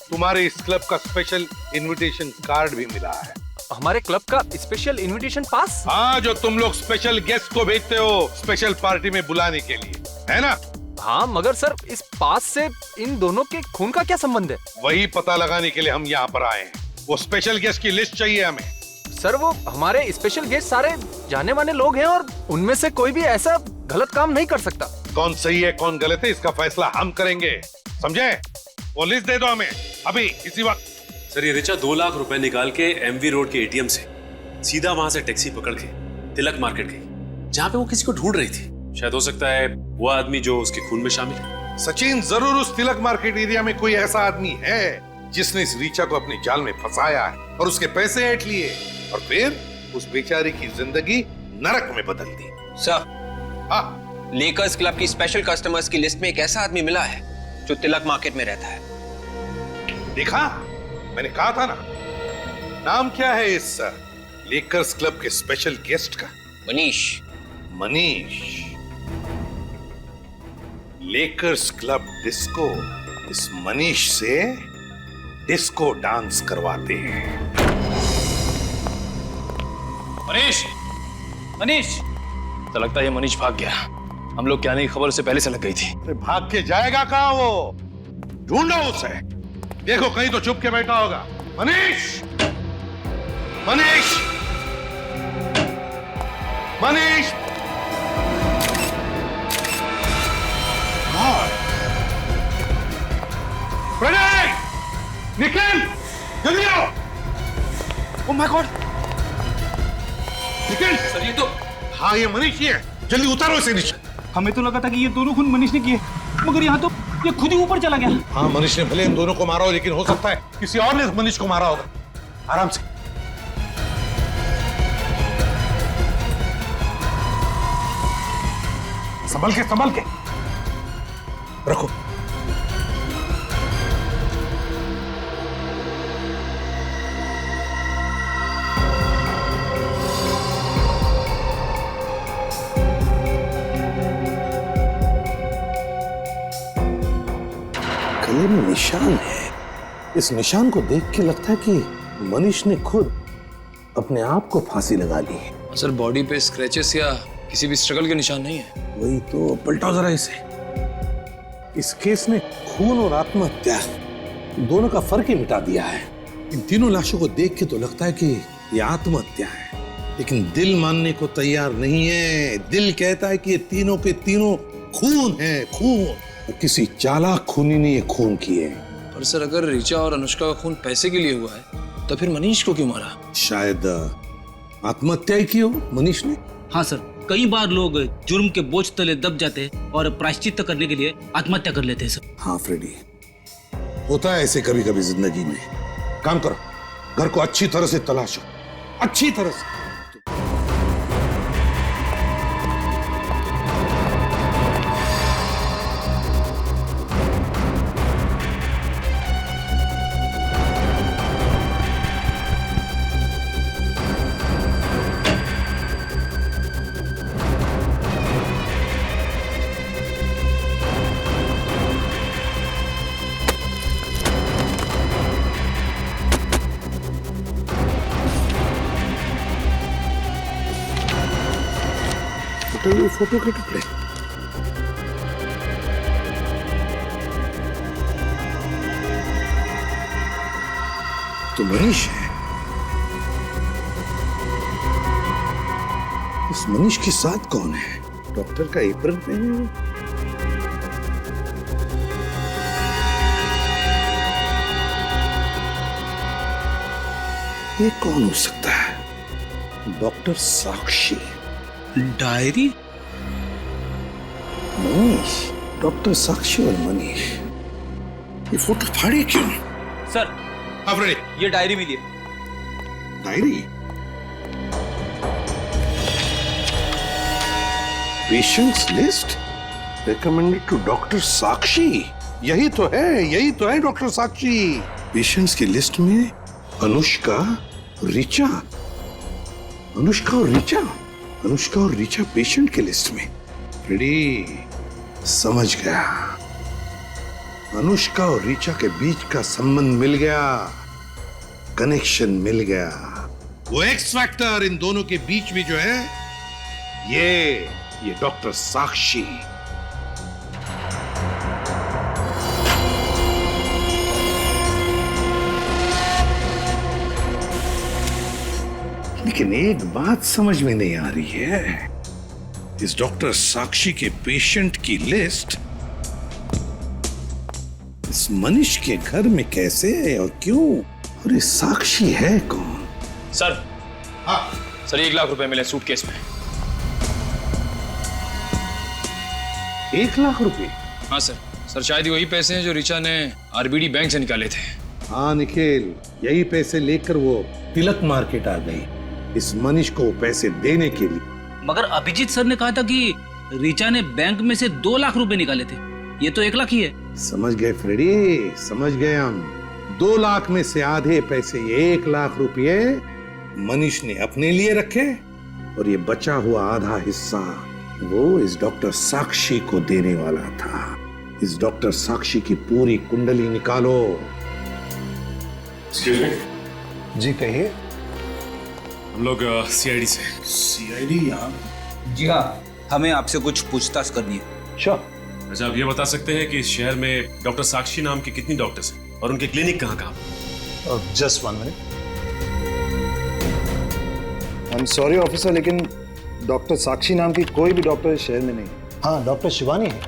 तुम्हारे इस क्लब का स्पेशल इनविटेशन कार्ड भी मिला है। हमारे क्लब का स्पेशल इनविटेशन पास? हाँ, जो तुम लोग स्पेशल गेस्ट को भेजते हो स्पेशल पार्टी में बुलाने के लिए, है ना? हाँ, मगर सर इस पास से इन दोनों के खून का क्या संबंध है? वही पता लगाने के लिए हम यहाँ पर आए हैं। वो स्पेशल गेस्ट की लिस्ट चाहिए हमें। सर वो हमारे स्पेशल गेस्ट सारे जाने माने लोग हैं और उनमें से कोई भी ऐसा गलत काम नहीं कर सकता। कौन सही है कौन गलत है इसका फैसला हम करेंगे, समझे? वो लिस्ट दे दो हमें अभी इसी वक्त। सर ये रिचा 2 लाख रुपए निकाल के एमवी रोड के एटीएम से सीधा वहां से टैक्सी पकड़ के तिलक मार्केट गई, जहां पे वो किसी को ढूंढ रही थी। शायद हो सकता है वो आदमी जो उसके खून में शामिल है। सचिन, जरूर उस तिलक मार्केट एरिया में कोई ऐसा आदमी है जिसने इस रिचा को अपने जाल में फंसाया है और उसके पैसे ऐंठ लिए और फिर उस बेचारी की जिंदगी नरक में बदल दी। सर, हाँ, लेकर्स क्लब की स्पेशल कस्टमर्स की लिस्ट में एक ऐसा आदमी मिला है जो तिलक मार्केट में रहता है। देखा, मैंने कहा था ना। नाम क्या है इस लेकर्स क्लब के स्पेशल गेस्ट का? Manish. Manish. Lakers club disco इस मनीष से डिस्को डांस करवाते हैं। मनीष, मनीष, तो लगता है ये मनीष भाग गया। हम लोग क्या नहीं खबर उसे पहले से लग गई थी। अरे भाग के जाएगा कहां वो? ढूंढो उसे। देखो कहीं तो छुप के बैठा होगा। मनीष, मनीष, मनीष। प्रणय, निखिल, जल्दी आओ। Oh my God, Nikhil. Sir ये तो, हाँ ये मनीष ही है, जल्दी उतारो इसे नीचे। हमें तो लगा था कि ये दोनों खून मनीष ने किए, मगर यहाँ तो ये खुद ही ऊपर चला गया। हाँ, मनीष ने भले इन दोनों को मारा हो, लेकिन हो सकता है किसी और ने मनीष को मारा होगा। आराम से। संभल के, संभल के रखो। गले में निशान है। इस निशान को देख के लगता है कि मनीष ने खुद अपने आप को फांसी लगा ली है। सर बॉडी पे स्क्रैचेस या किसी भी स्ट्रगल के निशान नहीं है। वही तो, पलटाओ जरा इसे। इस केस ने खून और आत्महत्या दोनों का फर्क ही मिटा दिया है। इन तीनों लाशों को देख के तो लगता है कि ये आत्महत्या है, लेकिन दिल मानने को तैयार नहीं है। दिल कहता है कि ये तीनों के तीनों खून है, खून। किसी चालाक खूनी ने ये खून किए। पर सर अगर रिचा और अनुष्का का खून पैसे के लिए हुआ है तो फिर मनीष को क्यों मारा? शायद आत्महत्या ही की हो मनीष ने। हाँ सर, कई बार लोग जुर्म के बोझ तले दब जाते हैं और प्रायश्चित करने के लिए आत्महत्या कर लेते हैं सर। हाँ फ्रेडी, होता है ऐसे कभी कभी जिंदगी में। काम करो, घर को अच्छी तरह से तलाशो, अच्छी तरह से। ये फोटो के टुकड़े तो मनीष है। इस मनीष के साथ कौन है? डॉक्टर का एप्रन पहने हुए। ये कौन हो सकता है? डॉक्टर साक्षी। डायरी? मनीष, डॉक्टर साक्षी और मनीष, ये फोटो फाड़े क्यों? सर अरे ये डायरी मिली है। Diary? Patients list recommended to doctor Sakshi. यही तो है डॉक्टर साक्षी। पेशेंट्स की लिस्ट में अनुष्का और ऋचा पेशेंट के लिस्ट में। रेडी, समझ गया। अनुष्का और ऋचा के बीच का संबंध मिल गया, कनेक्शन मिल गया। वो एक्स फैक्टर इन दोनों के बीच में जो है, ये डॉक्टर साक्षी। लेकिन एक बात समझ में नहीं आ रही है, इस डॉक्टर साक्षी के पेशेंट की लिस्ट इस मनीष के घर में कैसे है और क्यों? और ये साक्षी है कौन? सर, सर 1 लाख रुपए मिले सूटकेस में। 1 लाख रुपए? हाँ सर शायद वही पैसे हैं जो ऋचा ने आरबीडी बैंक से निकाले थे। हाँ निखिल, यही पैसे लेकर वो तिलक मार्केट आ गई इस मनीष को पैसे देने के लिए। मगर अभिजीत सर ने कहा था कि ऋचा ने बैंक में से 2 लाख रुपए निकाले थे, ये तो 1 लाख ही है। समझ गए फ्रेडी, समझ गए हम। 2 लाख में से आधे पैसे, 1 लाख रुपए मनीष ने अपने लिए रखे और ये बचा हुआ आधा हिस्सा वो इस डॉक्टर साक्षी को देने वाला था। इस डॉक्टर साक्षी की पूरी कुंडली निकालो। जी कहिए। हम लोग सीआईडी से। सीआईडी यहाँ? जी हाँ, हमें आपसे कुछ पूछताछ करनी है। श्योर। अच्छा, आप ये बता सकते हैं कि इस शहर में डॉक्टर साक्षी नाम के कितनी डॉक्टर्स हैं और उनके क्लिनिक कहाँ? Just 1 minute. I am sorry officer, लेकिन डॉक्टर साक्षी नाम की कोई भी डॉक्टर इस शहर में नहीं। हाँ, डॉक्टर शिवानी है।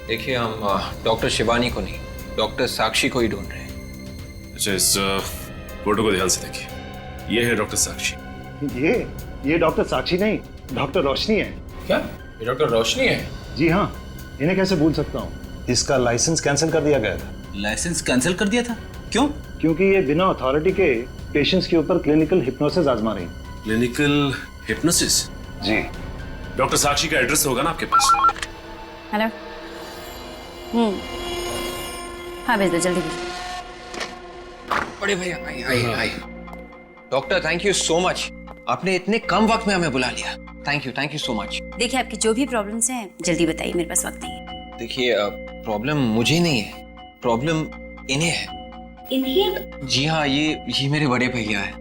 देखिए, हम डॉक्टर शिवानी को नहीं, डॉक्टर साक्षी को ही ढूंढ रहे हैं। अच्छा, इस फोटो को ध्यान से देखिए। ये है डॉक्टर साक्षी। ये डॉक्टर साक्षी नहीं, डॉक्टर रोशनी है। क्या ये डॉक्टर रोशनी है? जी हाँ, इन्हें कैसे भूल सकता हूँ। इसका लाइसेंस कैंसिल कर दिया गया था। लाइसेंस कैंसिल कर दिया था? क्यों? क्योंकि ये बिना अथॉरिटी के पेशेंट्स के ऊपर क्लिनिकल हिप्नोसिस आजमा रही। Clinical hypnosis? जी। डॉक्टर साक्षी का एड्रेस होगा ना आपके पास? हेलो। हाँ भेज दो, जल्दी भेज। बड़े भैया आई। Doctor, thank you so much, आपने इतने कम वक्त में हमें बुला लिया। Thank you so much. देखिए, आपकी जो भी प्रॉब्लम्स हैं जल्दी बताइए, मेरे पास वक्त नहीं है। देखिए, प्रॉब्लम मुझे नहीं है, प्रॉब्लम इन्हें है। इन्हें? जी हाँ, ये मेरे बड़े भैया है।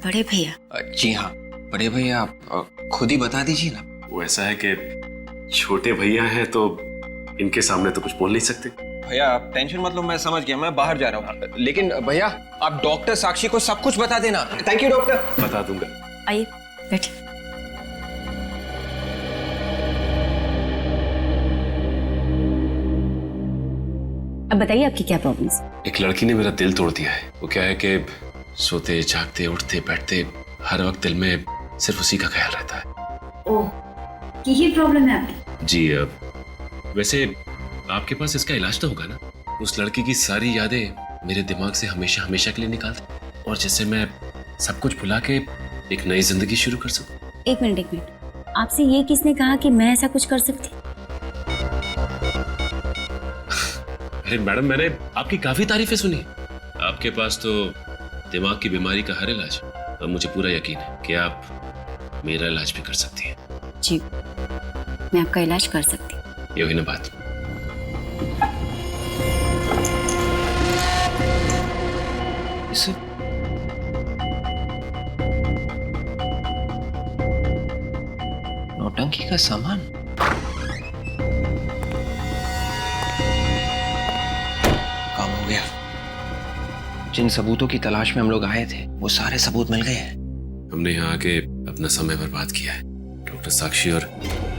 बड़े भैया? जी हाँ, बड़े भैया, आप खुद ही बता दीजिए ना। वो ऐसा है कि छोटे भैया हैं तो इनके सामने तो कुछ बोल नहीं सकते। भैया आप टेंशन मत लो, मैं समझ गया, मैं बाहर जा रहा हूँ। लेकिन भैया आप डॉक्टर साक्षी को सब कुछ बता देना। Thank you doctor. बता दूंगा। आइए बैठिए। अब बताइए आपकी क्या प्रॉब्लम्स? एक लड़की ने मेरा दिल तोड़ दिया है। वो क्या है कि सोते जागते उठते बैठते हर वक्त दिल में सिर्फ उसी का ख्याल रहता है। ओह, यही प्रॉब्लम है आपकी? जी, वैसे आपके पास इसका इलाज तो होगा ना? उस लड़की की सारी यादें मेरे दिमाग से हमेशा हमेशा के लिए निकाल दें और जिससे मैं सब कुछ भुला के एक नई जिंदगी शुरू कर सकूं। एक मिनट, आपसे ये किसने कहा कि मैं ऐसा कुछ कर सकती? अरे मैडम, मैंने आपकी काफी तारीफें सुनी। आपके पास तो दिमाग की बीमारी का हर इलाज है। अब मुझे पूरा यकीन है कि आप मेरा इलाज भी कर सकती हैं। जी, मैं आपका इलाज कर सकती हूँ। ये हुई ना बात। नौटंकी का सामान। काम हो गया। जिन सबूतों की तलाश में हम लोग आए थे वो सारे सबूत मिल गए हैं। हमने यहाँ आके अपना समय बर्बाद किया है। डॉक्टर साक्षी और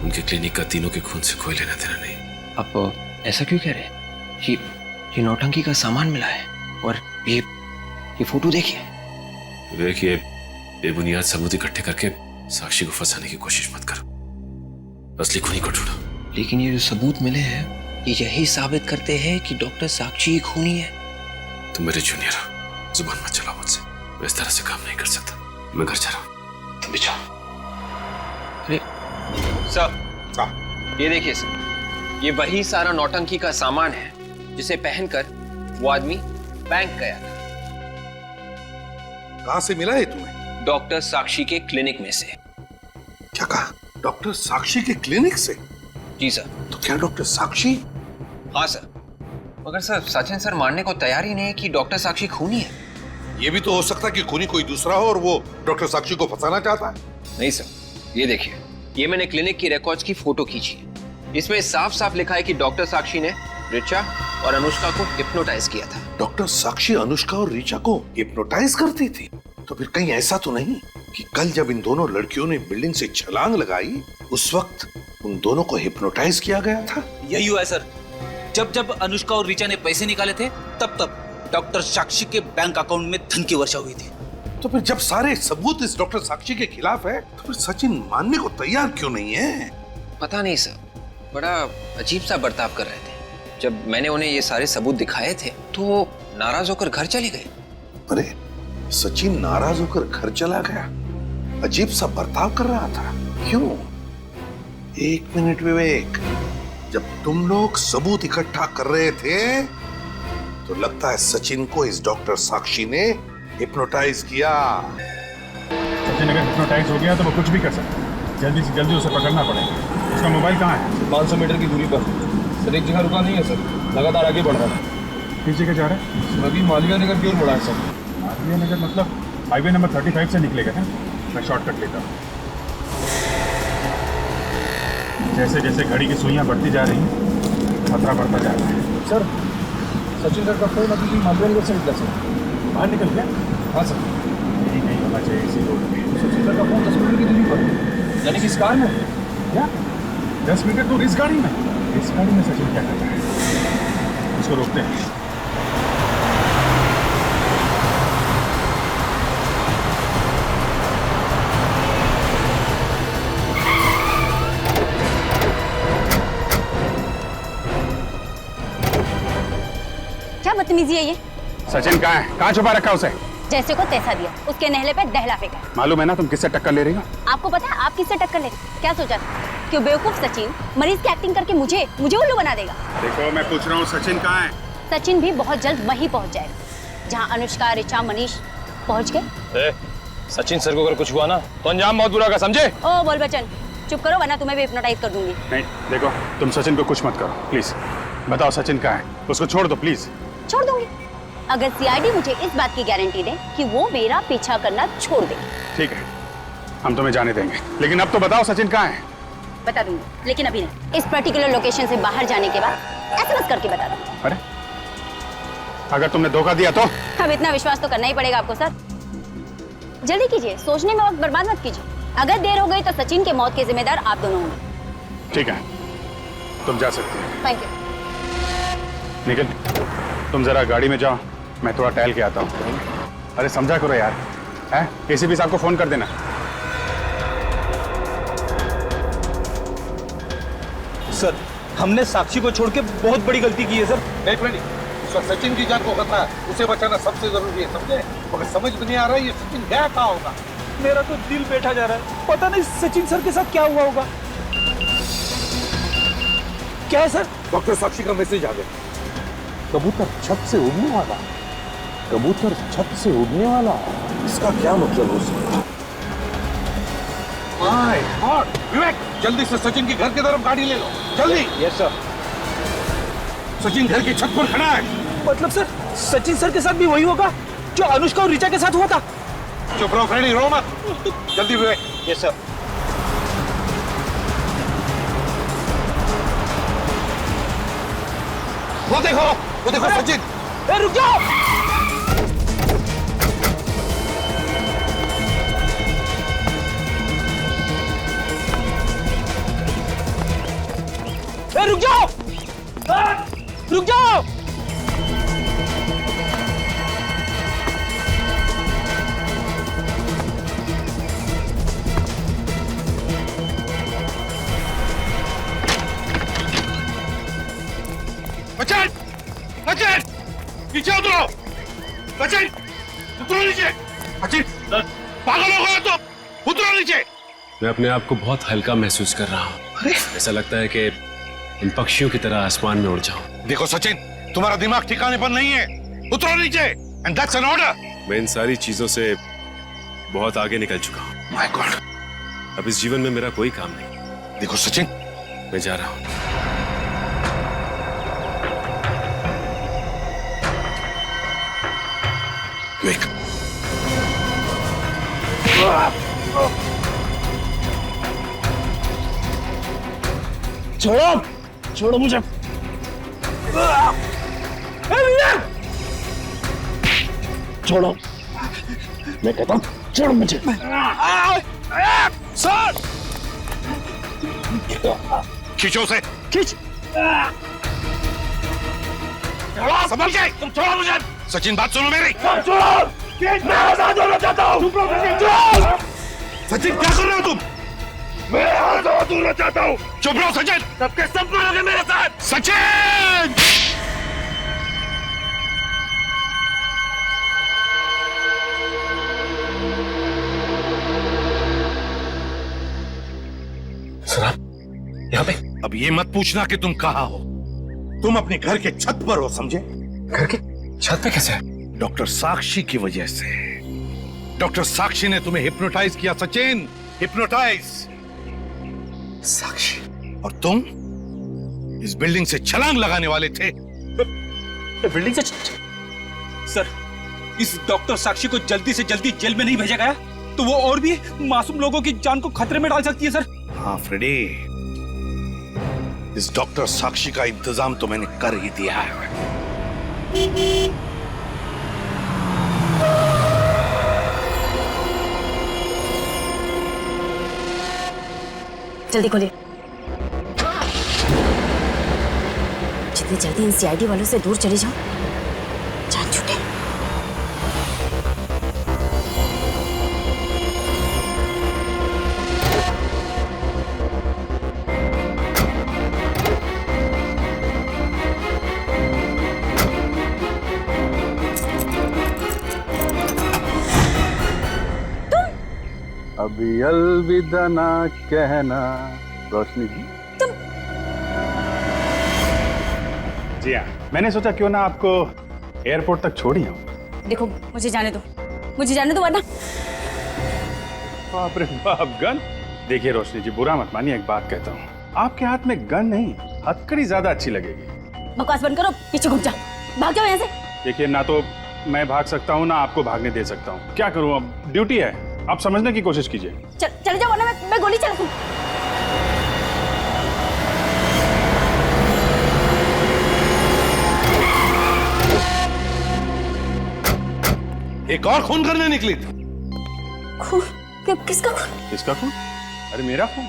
उनके क्लिनिक का तीनों के खून से कोई लेना देना नहीं। आप ऐसा क्यों कह रहे हैं? ये नौटंकी का सामान मिला है और ये फोटो देखिए। विवेक, ये बेबुनियाद सबूत इकट्ठे करके साक्षी को फंसाने की कोशिश मत कर। असली खूनी को ढूंढो। लेकिन ये जो सबूत मिले हैं ये यही साबित करते हैं कि डॉक्टर साक्षी ही खूनी है। तुम मेरे जूनियर हो, जुबान मत चलाओ मुझसे। मैं इस तरह से काम नहीं कर सकता। मैं घर जा रहा हूँ, तुम भी जाओ। अरे सर, ये देखिए सर, ये वही सारा नौटंकी का सामान है जिसे पहनकर वो आदमी बैंक गया था। कहां से मिला है तुम्हें? डॉक्टर साक्षी के क्लिनिक में से। क्या कहा? डॉक्टर साक्षी के क्लिनिक से? जी सर। तो क्या डॉक्टर साक्षी? हाँ सर, मगर सर सचिन सर मानने को तैयार ही नहीं कि डॉक्टर साक्षी खूनी है। ये भी तो हो सकता है कि खूनी कोई दूसरा हो और वो डॉक्टर साक्षी को फंसाना चाहता है। नहीं सर, ये देखिए, ये मैंने क्लिनिक की रिकॉर्ड्स की फोटो खींची है। इसमें साफ साफ लिखा है कि डॉक्टर साक्षी ने ऋचा और अनुष्का को हिप्नोटाइज किया था। डॉक्टर साक्षी अनुष्का और ऋचा को हिप्नोटाइज करती थी? तो फिर कहीं ऐसा तो नहीं कि कल जब इन दोनों लड़कियों ने बिल्डिंग से छलांग लगाई उस वक्त उन दोनों को हिप्नोटाइज किया गया था? यही हुआ है सर। जब जब अनुष्का और ऋचा ने पैसे निकाले थे तब तब डॉक्टर साक्षी के बैंक अकाउंट में धन की वर्षा हुई थी। तो फिर जब सारे सबूत इस डॉक्टर साक्षी के खिलाफ है तो फिर सचिन मानने को तैयार क्यों नहीं है? पता नहीं सर, बड़ा अजीब सा बर्ताव कर रहे थे। जब मैंने उन्हें ये सारे सबूत दिखाए थे तो नाराज होकर घर चले गए। अरे सचिन नाराज होकर घर चला गया? अजीब सा बर्ताव कर रहा था, क्यों? एक मिनट विवेक, जब तुम लोग सबूत इकट्ठा कर रहे थे तो लगता है सचिन को इस डॉक्टर साक्षी ने हिप्नोटाइज किया। सचिन अगर हिप्नोटाइज हो गया तो वो कुछ भी कर सकता है। जल्दी से जल्दी उसे पकड़ना पड़ेगा। उसका मोबाइल कहाँ है? 500 मीटर की दूरी पर सर। एक जगह रुका नहीं है सर, लगातार आगे बढ़ रहा है। किस जगह जा रहा है? अभी मालवीय नगर की ओर मुड़ा है सर। मालवीय नगर मतलब हाईवे नंबर 35 से निकलेगा ना? मैं शॉर्टकट लेता हूँ। जैसे जैसे घड़ी की सुइयां बढ़ती जा रही हैं खतरा बढ़ता जा रहा है। सर सचिन सर का फोन अभी मालवीय नगर से निकला सर। बाहर निकल गया? हाँ सर। यही नहीं होना चाहिए इसी रोड पे। सचिन सर का फोन 10 मीटर की दूरी पर, यानी कि इस कार में। क्या 10 मीटर दूर इस गाड़ी में? इस गाड़ी में सचिन क्या कर रहा है? उसको रोकते हैं। क्या बदतमीजी है ये? सचिन कहाँ है? कहाँ छुपा रखा उसे? जैसे को तैसा दिया, उसके नहले पे दहला फेंका। मालूम है ना तुम किससे टक्कर ले रही हो? आपको पता है आप किससे टक्कर ले रही? क्या सोचा था कि बेवकूफ सचिन मरीज की एक्टिंग करके मुझे उल्लू बना देगा? देखो मैं पूछ रहा हूँ सचिन कहाँ है? सचिन भी बहुत जल्द वहीं पहुंच जाएगा जहाँ अनुष्का, ऋचा, मनीष पहुंच गए। सचिन सर को अगर कुछ हुआ ना तो अंजाम बहुत बुरा होगा, समझे? ओ बोल बच्चन, चुप करो वरना तुम्हें भी हिप्नोटाइज कर दूंगी। नहीं देखो, तुम सचिन को कुछ मत करो प्लीज। बताओ सचिन कहाँ है? उसको छोड़ दो प्लीज। छोड़ दूंगी अगर सीआईडी मुझे इस बात की गारंटी दे कि वो मेरा पीछा करना छोड़ दे। ठीक है, हम तुम्हें जाने देंगे, लेकिन अब तो बताओ सचिन कहाँ है? बता दूंगी, लेकिन अभी नहीं। इस पर्टिकुलर लोकेशन से बाहर जाने के बाद एसएमएस करके बता दूंगी। अरे अगर तुमने धोखा दिया तो? अब इतना विश्वास तो करना ही पड़ेगा आपको सर। जल्दी कीजिए, सोचने में वक्त बर्बाद मत कीजिए। अगर देर हो गई तो सचिन के मौत के जिम्मेदार आप दोनों होंगे। ठीक है, तुम जा सकती हो। Thank you. निखिल तुम जरा गाड़ी में जाओ, मैं थोड़ा टहल के आता हूँ। अरे समझा करो यार, है? एसीपी साहब को फोन कर देना। सर हमने साक्षी को छोड़ के बहुत बड़ी गलती की है सर। नहीं फ्रेंड, उस वक्त सचिन की जान को खतरा है, उसे बचाना सबसे जरूरी है, समझे? मगर समझ में नहीं आ रहा है ये सचिन गया कहाँ होगा। मेरा तो दिल बैठा जा रहा है, पता नहीं सचिन सर के साथ क्या हुआ होगा। क्या है सर? डॉक्टर साक्षी का मैसेज आ गया। कबूतर छत से उड़ने वाला, कबूतर छत से उड़ने वाला, इसका क्या मतलब हो सकता है? My God! विवेक जल्दी से सचिन के घर की तरफ गाड़ी ले लो, जल्दी। Yes sir. सचिन घर की छत पर खड़ा है। मतलब सर सचिन सर के साथ भी वही होगा जो अनुष्का और ऋचा के साथ हुआ था? चुप रहो फ्रेंडी, रो मत। जल्दी विवेक। Yes sir. वो देखो सचिन। रुक जाओ। रुक जाओ, रुक जाओ। पागल हो गया तो उतरो नीचे। मैं अपने आप को बहुत हल्का महसूस कर रहा हूँ। ऐसा लगता है कि इन पक्षियों की तरह आसमान में उड़ जाऊं। देखो सचिन, तुम्हारा दिमाग ठिकाने पर नहीं है, उतरो नीचे। And that's an order. मैं इन सारी चीजों से बहुत आगे निकल चुका हूँ। माय गॉड, अब इस जीवन में मेरा कोई काम नहीं। देखो सचिन, मैं जा रहा हूँ। छोड़ो, छोड़ो मुझे। छोड़ो, मैं कहता हूँ छोड़ो मुझे। सर, खींचो उसे, खींच। संभल के, तुम छोड़ो मुझे। सचिन, बात सुनो मेरी। छोड़ो, मैं आजाद होना चाहता हूँ। सचिन, क्या कर रहे हो तुम? मैं आजाद होना चाहता हूँ। चुप रहो सचिन, सबके सब मरोगे मेरे साथ। सचिन! सर, आप यहाँ पे? अब ये मत पूछना कि तुम कहाँ हो। तुम अपने घर के छत पर हो, समझे? घर के छत पे कैसे? डॉक्टर साक्षी की वजह से। डॉक्टर साक्षी ने तुम्हें हिप्नोटाइज किया सचिन, हिप्नोटाइज। साक्षी? और तुम इस बिल्डिंग से छलांग लगाने वाले थे। बिल्डिंग से? सर, इस डॉक्टर साक्षी को जल्दी से जल्दी जेल में नहीं भेजा गया तो वो और भी मासूम लोगों की जान को खतरे में डाल सकती है सर। हाँ फ्रेडी, इस डॉक्टर साक्षी का इंतजाम तो मैंने कर ही दिया है। जल्दी खोलिए। जितनी जल्दी इन सीआईडी वालों से दूर चली जाओ, जान छूटे। अभी अलविदा ना कहना रोशनी जी। जी हाँ, मैंने सोचा क्यों ना आपको एयरपोर्ट तक छोड़ ही आऊं। देखो, मुझे जाने दो, मुझे जाने दो वरना। बाप रे बाप, गन? देखिए रोशनी जी, बुरा मत मानिए, एक बात कहता हूँ, आपके हाथ में गन नहीं, हथकड़ी ज्यादा अच्छी लगेगी। बकवास बंद करो, पीछे घूम जाओ, भाग जाओ यहाँ से। देखिए, ना तो मैं भाग सकता हूँ ना आपको भागने दे सकता हूँ। क्या करूँ, अब ड्यूटी है, आप समझने की कोशिश कीजिए। चले जाओ वरना मैं गोली चला दूँ। एक और खून करने निकली थी। खून? किसका खून? किसका खून? अरे मेरा खून।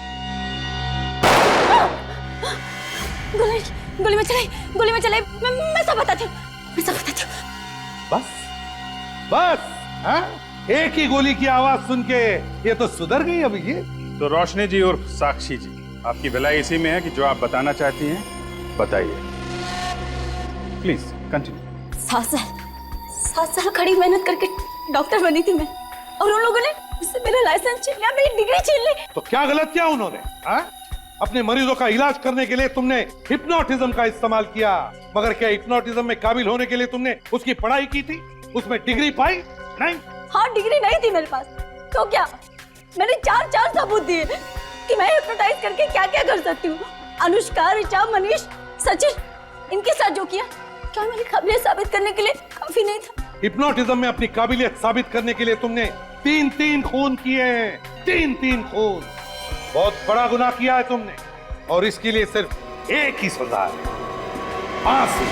गोली में चलाई, मैं सब बताती हूँ, मैं सब बताती हूँ। बस हाँ? एक ही गोली की आवाज सुन के ये तो सुधर गई अभी ये। तो रोशनी जी और साक्षी जी, आपकी भलाई इसी में है कि जो आप बताना चाहती हैं बताइए। Please continue. 7 साल खड़ी मेहनत करके डॉक्टर बनी थी मैं, और उन लोगों ने मुझसे मेरा लाइसेंस छीन लिया, मेरी डिग्री छीन ली। तो क्या गलत किया उन्होंने? हाँ? अपने मरीजों का इलाज करने के लिए तुमने हिप्नोटिज्म का इस्तेमाल किया, मगर क्या हिप्नोटिज्म में काबिल होने के लिए तुमने उसकी पढ़ाई की थी, उसमें डिग्री पाई? नहीं। हाँ, डिग्री नहीं थी मेरे पास, तो क्या? मैंने 4 सबूत दिए कि मैं हिप्नोटाइज करके क्या क्या कर सकती हूँ। अनुष्का, ऋचा, मनीष, सचिन, इनके साथ जो किया, क्या मेरी काबिलियत साबित करने के लिए काफी नहीं था? हिप्नोटिज्म में अपनी काबिलियत साबित करने के लिए तुमने 3 खून किए हैं। 3 खून। बहुत बड़ा गुनाह किया है तुमने, और इसके लिए सिर्फ एक ही सजा है, फांसी।